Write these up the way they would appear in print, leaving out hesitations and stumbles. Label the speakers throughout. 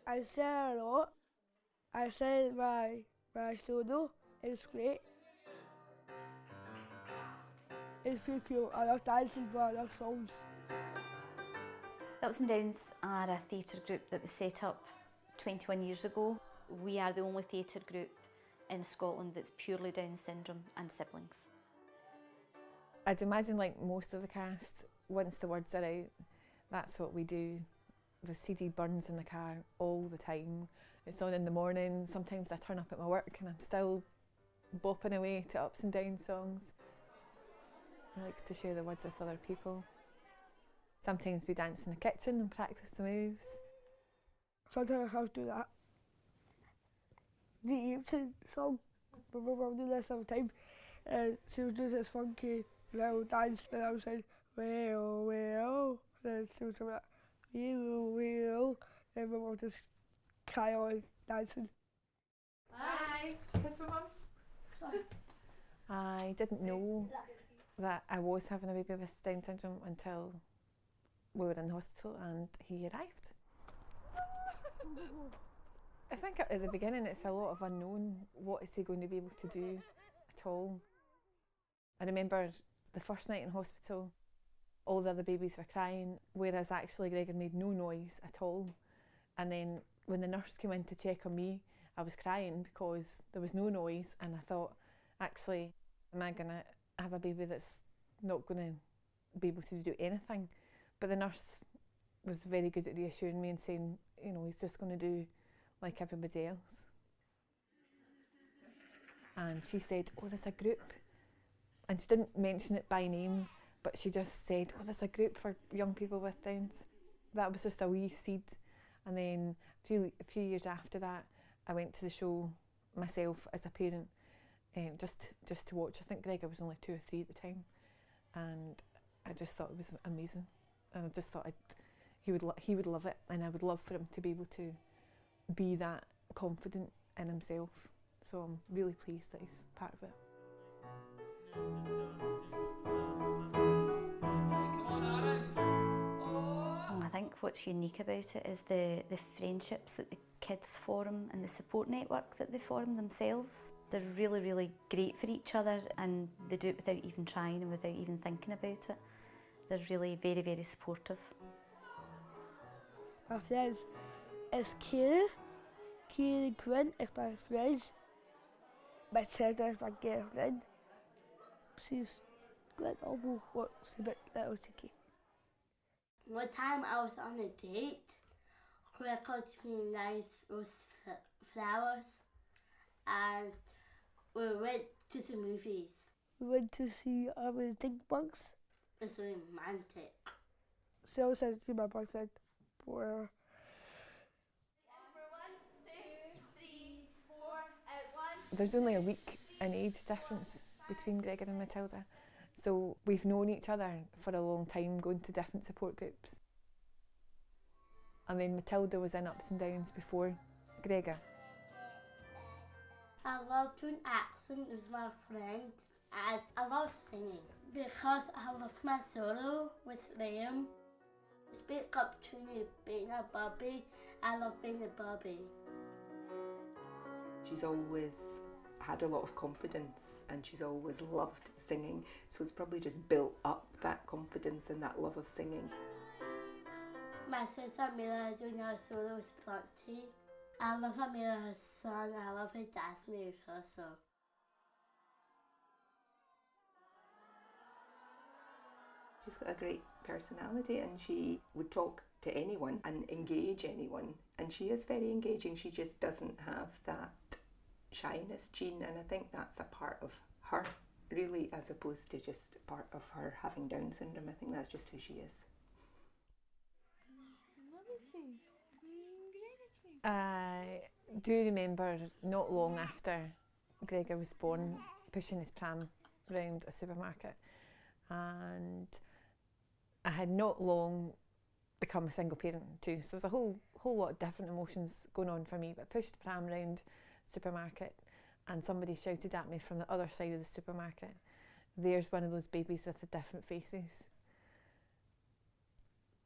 Speaker 1: I sang a lot. I sang my solo. It was great. It's pretty cool. I love dancing, but I love songs.
Speaker 2: The Ups and Downs are a theatre group that was set up 21 years ago. We are the only theatre group in Scotland that's purely Down syndrome and siblings.
Speaker 3: I'd imagine, like most of the cast, once the words are out, that's what we do. The CD burns in the car all the time. It's on in the morning. Sometimes I turn up at my work and I'm still bopping away to Ups and Downs songs. He likes to share the words with other people. Sometimes we dance in the kitchen and practice the moves.
Speaker 1: Sometimes I have to do that. The Egyptian song, my mum will do this all the time. She'll do this funky little dance and I was saying, well, well. And then she'll do that, well, well. And my mum will just carry on dancing.
Speaker 4: Hi, kiss for mum.
Speaker 1: Sorry.
Speaker 3: I didn't know that I was having a baby with Down syndrome until we were in the hospital and he arrived. I think at the beginning it's a lot of unknown. What is he going to be able to do at all? I remember the first night in hospital, all the other babies were crying, whereas actually Gregor made no noise at all. And then when the nurse came in to check on me, I was crying because there was no noise, and I thought, actually, am I going to have a baby that's not going to be able to do anything? But the nurse was very good at reassuring me and saying, you know, he's just going to do like everybody else. And she said, oh, there's a group. And she didn't mention it by name, but she just said, oh, there's a group for young people with Downs. That was just a wee seed. And then a few years after that, I went to the show myself as a parent, just to watch. I think Gregor was only 2 or 3 at the time. And I just thought it was amazing. And I just thought he would love it, and I would love for him to be able to be that confident in himself. So I'm really pleased that he's part of it.
Speaker 2: I think what's unique about it is the friendships that the kids form and the support network that they form themselves. They're really, really great for each other, and they do it without even trying and without even thinking about it. They're really very, very supportive.
Speaker 1: My friends is Katy. Katy Quinn is my friend. Matilda is my girlfriend. She's good, almost wants a bit little cheeky.
Speaker 5: One time I was on a date. Gregor gave me nice rose flowers, and we went to the movies.
Speaker 1: We went to see the Think Bugs.
Speaker 5: It's romantic.
Speaker 1: So I said to my boyfriend, for
Speaker 4: 1, 2, 3, 4, out 1.
Speaker 3: There's only a week in age difference between Gregor and Matilda. So we've known each other for a long time, going to different support groups. And then Matilda was in Ups and Downs before Gregor.
Speaker 5: I love doing accent with my friends, and I love singing because I love my solo with Liam. Speak up to me being a Bobby. I love being a Bobby.
Speaker 6: She's always had a lot of confidence and she's always loved singing, so it's probably just built up that confidence and that love of singing.
Speaker 5: My sister Mila doing her solo with plenty. I love Amira, her song. I love her dance moves also.
Speaker 6: She's got a great personality and she would talk to anyone and engage anyone, and she is very engaging. She just doesn't have that shyness gene, and I think that's a part of her really, as opposed to just part of her having Down syndrome. I think that's just who she is.
Speaker 3: I do remember not long after Gregor was born pushing his pram around a supermarket, and I had not long become a single parent too, so there's a whole lot of different emotions going on for me. But I pushed the pram around the supermarket and somebody shouted at me from the other side of the supermarket, "There's one of those babies with the different faces."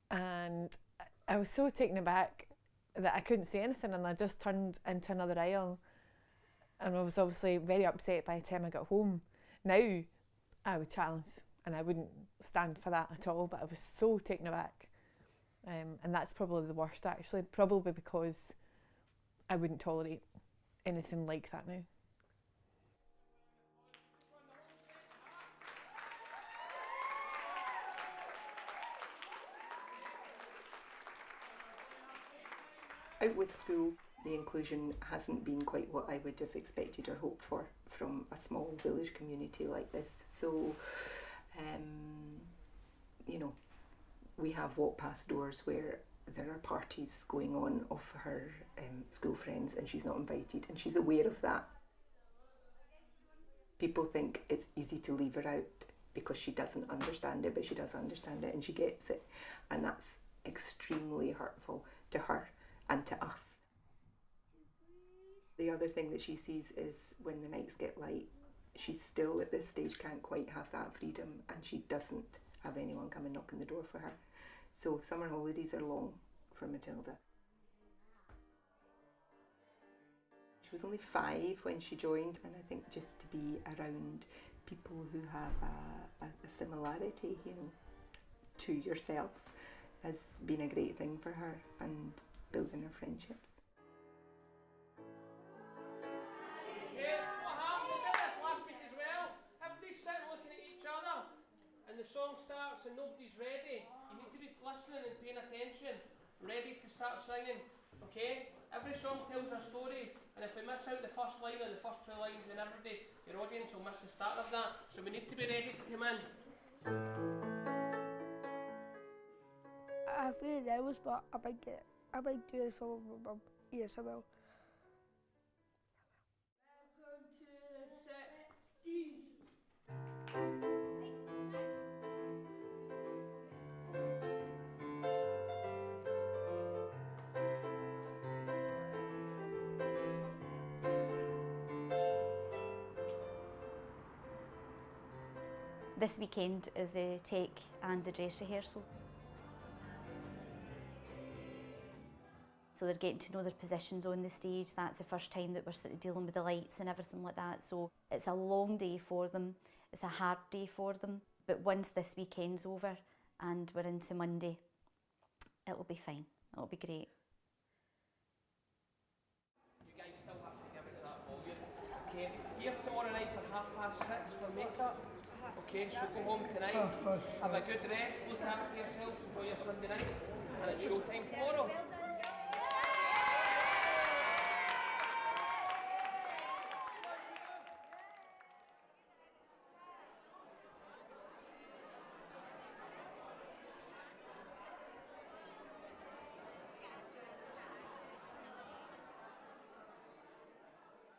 Speaker 3: And I was so taken aback that I couldn't say anything, and I just turned into another aisle, and I was obviously very upset by the time I got home. Now I would challenge, and I wouldn't stand for that at all, but I was so taken aback, and that's probably the worst actually, probably because I wouldn't tolerate anything like that now.
Speaker 6: Out with school, the inclusion hasn't been quite what I would have expected or hoped for from a small village community like this. So, you know, we have walked past doors where there are parties going on of her school friends and she's not invited, and she's aware of that. People think it's easy to leave her out because she doesn't understand it, but she does understand it and she gets it, and that's extremely hurtful to her and to us. The other thing that she sees is when the nights get light, she still at this stage can't quite have that freedom, and she doesn't have anyone come and knock on the door for her. So summer holidays are long for Matilda. She was only 5 when she joined, and I think just to be around people who have a similarity, you know, to yourself has been a great thing for her, and building her friendships.
Speaker 7: Okay, what happened? We did this last week as well. Everybody's sitting looking at each other, and the song starts and nobody's ready. You need to be listening and paying attention, ready to start singing. Okay? Every song tells a story, and if we miss out the first line or the first 2 lines, then everybody, your audience, will miss the start of that. So we need to be ready to come in.
Speaker 1: I feel nervous, but I might do this for my mum. Yes, I will.
Speaker 4: Welcome to the 60s.
Speaker 2: This weekend is the take and the dress rehearsal. So they're getting to know their positions on the stage. That's the first time that we're sort of dealing with the lights and everything like that. So it's a long day for them. It's a hard day for them. But once this weekend's over and we're into Monday, it'll be fine. It'll be great.
Speaker 7: You guys still have to give us that volume. Okay? Here tomorrow night for 6:30 for makeup. Okay, so go home tonight. Have a good rest, look after yourselves, enjoy your Sunday night, and it's showtime tomorrow.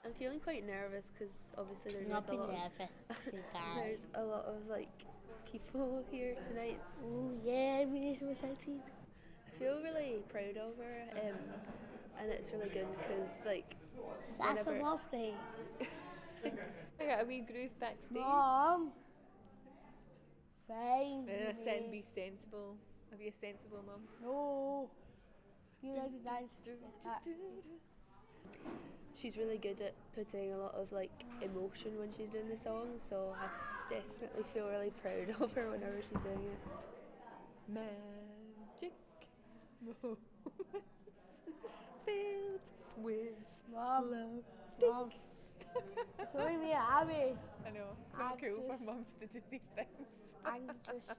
Speaker 8: I'm feeling quite nervous because obviously there's
Speaker 5: Not
Speaker 8: like
Speaker 5: be
Speaker 8: a lot
Speaker 5: nervous,
Speaker 8: there's a lot of like people here tonight.
Speaker 5: Oh yeah, everybody's so excited.
Speaker 8: I feel really proud of her, and it's really good because like
Speaker 5: That's
Speaker 8: whenever
Speaker 5: lovely.
Speaker 8: I got a wee groove backstage.
Speaker 5: Mom. Fine.
Speaker 8: And I said be sensible. I'll be a sensible mum.
Speaker 5: No. You like to dance.
Speaker 8: She's really good at putting a lot of like emotion when she's doing the song, so I definitely feel really proud of her whenever she's doing it. Magic moments filled with
Speaker 5: Mom.
Speaker 8: love.
Speaker 5: Mom. So me Abby.
Speaker 8: I know, it's not
Speaker 5: I'm
Speaker 8: cool for
Speaker 5: just-
Speaker 8: mums to do these things.
Speaker 5: I'm just.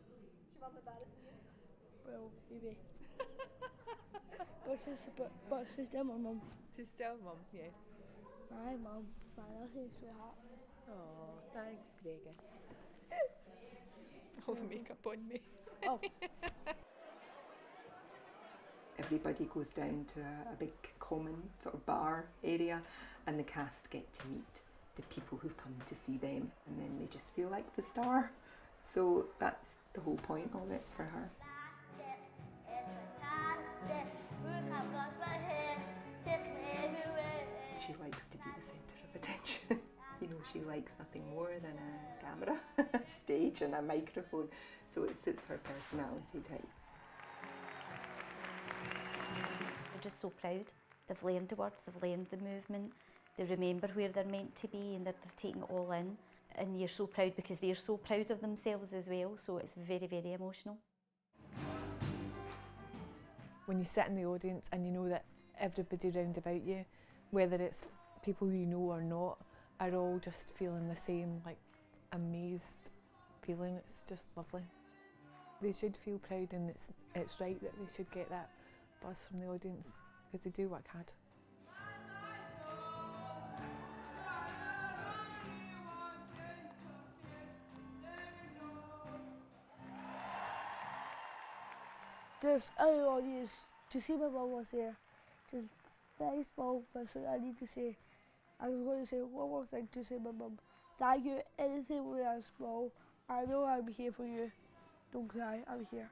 Speaker 8: She mum embarrassing you?
Speaker 5: Well, maybe. But she's still my mum.
Speaker 8: She's still mum, yeah.
Speaker 5: My mum. My nothing, sweetheart.
Speaker 8: Oh, thanks, Gregor. All the makeup on me.
Speaker 5: Oh.
Speaker 6: Everybody goes down to a big common sort of bar area, and the cast get to meet the people who've come to see them, and then they just feel like the star. So that's the whole point of it for her. She likes to be the centre of attention. You know, she likes nothing more than a camera, a stage and a microphone. So it suits her personality type.
Speaker 2: just so proud. They've learned the words, they've learned the movement, they remember where they're meant to be and that they've taken it all in. And you're so proud because they're so proud of themselves as well, so it's very, very emotional.
Speaker 3: When you sit in the audience and you know that everybody round about you, whether it's people you know or not, are all just feeling the same, like, amazed feeling. It's just lovely. They should feel proud, and it's right that they should get that buzz from the audience because they do work hard.
Speaker 1: Just our audience, to see my mum was there, just very small person I need to say. I was going to say one more thing to say my mum. Thank you, anything when I'm small. I know I'm here for you. Don't cry, I'm here.